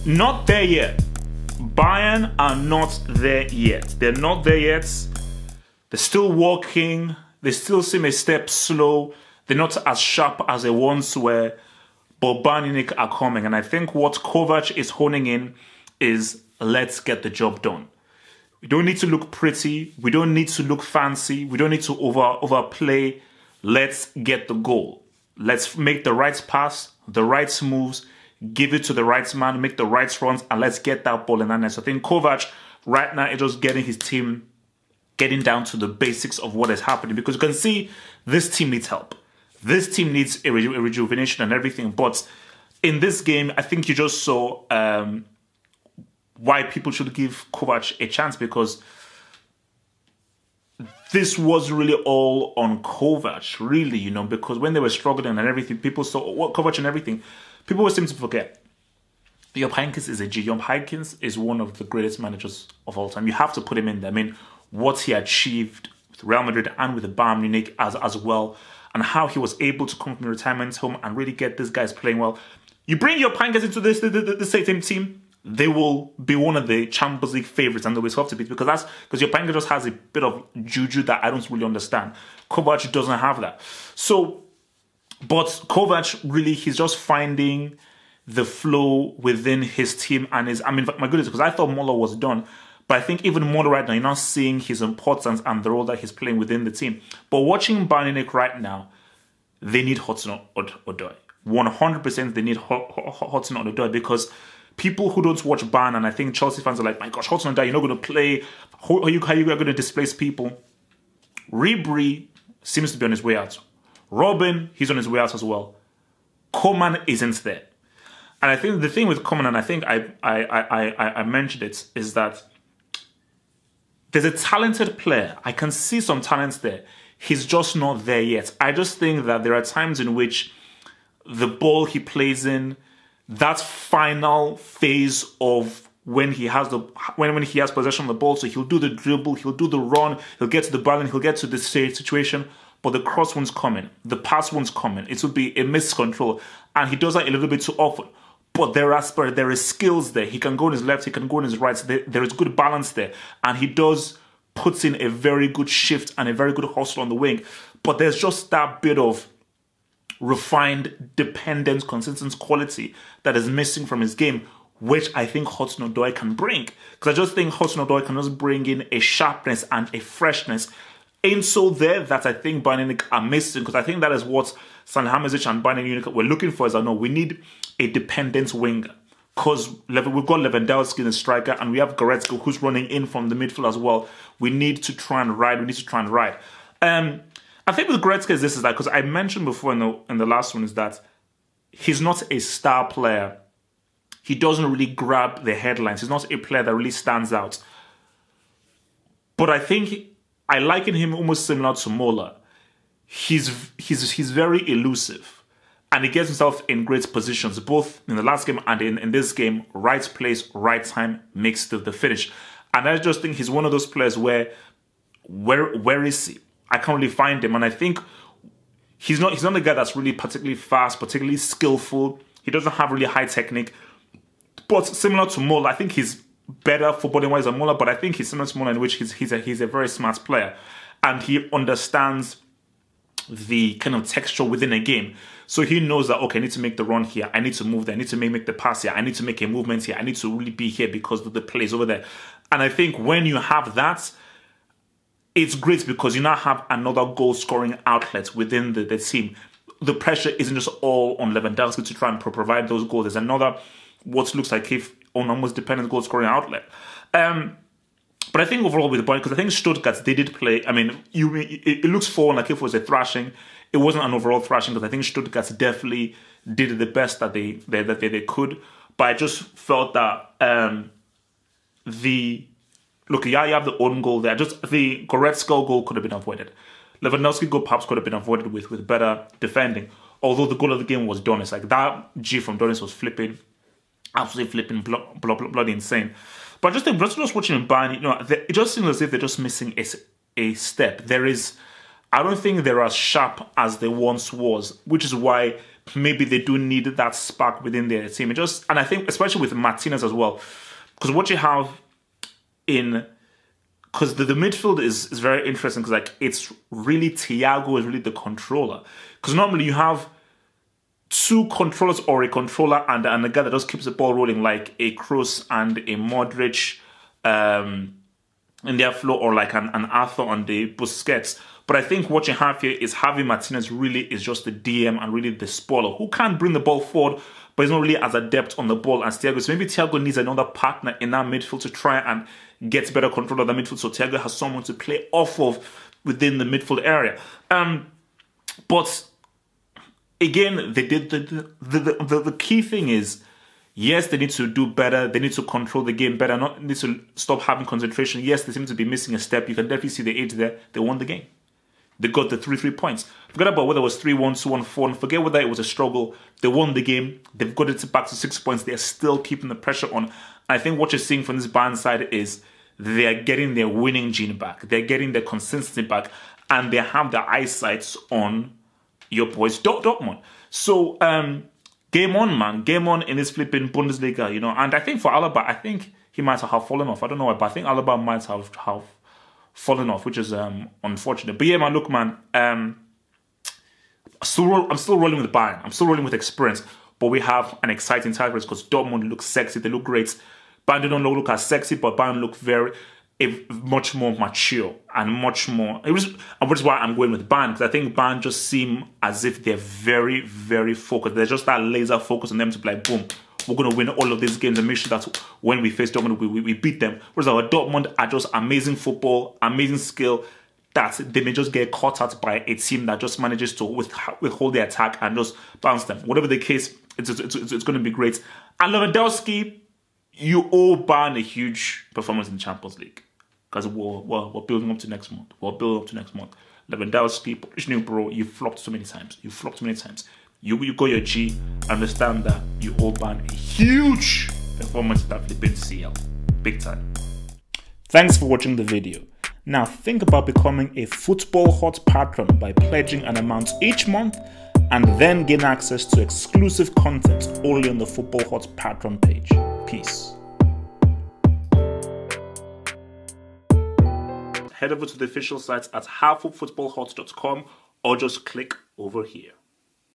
Not there yet. Bayern are not there yet. They're not there yet. They're still walking. They still seem a step slow. They're not as sharp as they once were. But Bayern Munich are coming. And I think what Kovac is honing in is let's get the job done. We don't need to look pretty. We don't need to look fancy. We don't need to overplay. Let's get the goal. Let's make the right pass, the right moves, give it to the right man, make the right runs, and let's get that ball in that net. So I think Kovac right now is just getting his team, getting down to the basics of what is happening. Because you can see this team needs help. This team needs a rejuvenation and everything. But in this game, I think you just saw why people should give Kovac a chance, because this was really all on Kovac, really, you know, because when they were struggling and everything, people saw what Kovac and everything. People were seem to forget. Jupp Heynckes is a G. Jupp Heynckes is one of the greatest managers of all time. You have to put him in there. I mean, what he achieved with Real Madrid and with the Bayern Munich as well, and how he was able to come from the retirement home and really get these guys playing well. You bring Jupp Heynckes into the same team, they will be one of the Champions League favourites and they'll be tough to beat, because Jupp Heynckes just has a bit of juju that I don't really understand. Kovac doesn't have that. So, but Kovac really, he's just finding the flow within his team and his, I mean, my goodness, because I thought Muller was done, but I think even more right now, you're not seeing his importance and the role that he's playing within the team. But watching Bayern Munich right now, they need Hudson-Odoi. 100% they need Hudson-Odoi, because people who don't watch Bayern, and I think Chelsea fans are like, my gosh, Hudson-Odoi, you're not going to play. How are you going to displace people? Ribery seems to be on his way out. Robin, he's on his way out as well. Coman isn't there. And I think the thing with Coman, and I think I mentioned it, is that there's a talented player. I can see some talents there. He's just not there yet. I just think that there are times in which the ball he plays in, that final phase of when he has when he has possession of the ball, so he'll do the dribble, he'll do the run, he'll get to the ball, and he'll get to the situation, but the cross one's coming, the pass one's coming. It will be a miscontrol, and he does that a little bit too often. But there is skills there. He can go on his left, he can go on his right. So there is good balance there, and he does puts in a very good shift and a very good hustle on the wing. But there's just that bit of refined, dependent, consistent quality that is missing from his game, which I think Hudson-Odoi can bring. Because I just think Hudson-Odoi can just bring in a sharpness and a freshness in so there that I think Bayern Munich are missing. Because I think that is what Salihamidzic and Bayern Munich were looking for. Is I know we need a dependent winger. Because we've got Lewandowski, the striker, and we have Goretzka, who's running in from the midfield as well. We need to try and ride. I think with Goretzka is that, because I mentioned before in the last one, is that he's not a star player. He doesn't really grab the headlines. He's not a player that really stands out. But I think I liken him almost similar to Muller. He's very elusive. And he gets himself in great positions, both in the last game and in this game. Right place, right time makes the finish. And I just think he's one of those players where is he? I can't really find him. And I think he's not a guy that's really particularly fast, particularly skillful. He doesn't have really high technique. But similar to Muller, I think he's better footballing-wise than Muller, but I think he's similar to Muller in which he's a very smart player. And he understands the kind of texture within a game. So he knows that, okay, I need to make the run here. I need to move there. I need to make the pass here. I need to make a movement here. I need to really be here because the play is over there. And I think when you have that, it's great because you now have another goal-scoring outlet within the team. The pressure isn't just all on Lewandowski to try and provide those goals. There's another, what looks like an almost dependent goal-scoring outlet. But I think overall with the Bayern, because I think Stuttgart, they did play, I mean, it looks forward like if it was a thrashing. It wasn't an overall thrashing, because I think Stuttgart definitely did the best that they could. But I just felt that you have the own goal there. Just the Goretzka goal could have been avoided. Lewandowski goal perhaps could have been avoided with better defending. Although the goal of the game was Donis. Like that G from Donis was absolutely flipping, bloody insane. But I just think, just watching Bayern, you know, it just seems as if they're just missing a step. I don't think they're as sharp as they once was, which is why maybe they do need that spark within their team. And I think especially with Martinez as well, because what you have because the midfield is very interesting, because like it's really Thiago is really the controller, because normally you have two controllers or a controller and a guy that just keeps the ball rolling, like a Kroos and a Modric in their flow, or like an Arthur on the Busquets. But I think what you have here is Javi Martinez really is just the DM and really the spoiler, who can bring the ball forward, but he's not really as adept on the ball as Thiago. So maybe Thiago needs another partner in that midfield to try and get better control of the midfield, so Thiago has someone to play off of within the midfield area. But again, they did the key thing is, yes, they need to do better. They need to control the game better. Not need to stop having concentration. Yes, they seem to be missing a step. You can definitely see the age there. They won the game. They got the 3 points. Forget about whether it was 3-1, 2-1, 4. Forget whether it was a struggle. They won the game. They've got it back to 6 points. They're still keeping the pressure on. I think what you're seeing from this Bayern side is they're getting their winning gene back. They're getting their consistency back. And they have their eyesight on your boys, Dortmund. So, game on, man. Game on in this flipping Bundesliga, you know. And I think for Alaba, I think he might have fallen off. I don't know why, but I think Alaba might have fallen off, which is unfortunate. But yeah, man, look, man. I'm still rolling with Bayern. I'm still rolling with experience. But we have an exciting title race because Dortmund looks sexy. They look great. Bayern don't look as sexy, but Bayern look much more mature and much more. Which is why I'm going with Bayern, because I think Bayern just seem as if they're very, very focused. There's just that laser focus on them to be like, boom, we're going to win all of these games and make sure that when we face Dortmund, we beat them. Whereas our Dortmund are just amazing football, amazing skill, that they may just get caught out by a team that just manages to withhold their attack and just bounce them. Whatever the case, it's going to be great. And Lewandowski, you owe Bayern a huge performance in the Champions League, because we're building up to next month. Lewandowski, bro, you flopped so many times. You got your G. Understand that you owe Bayern a huge performance in that flipping CL. Big time. Thanks for watching the video. Now think about becoming a Football Hot patron by pledging an amount each month and then gain access to exclusive content only on the Football Hot Patron page. Peace. Head over to the official site at halffootballhot.com or just click over here.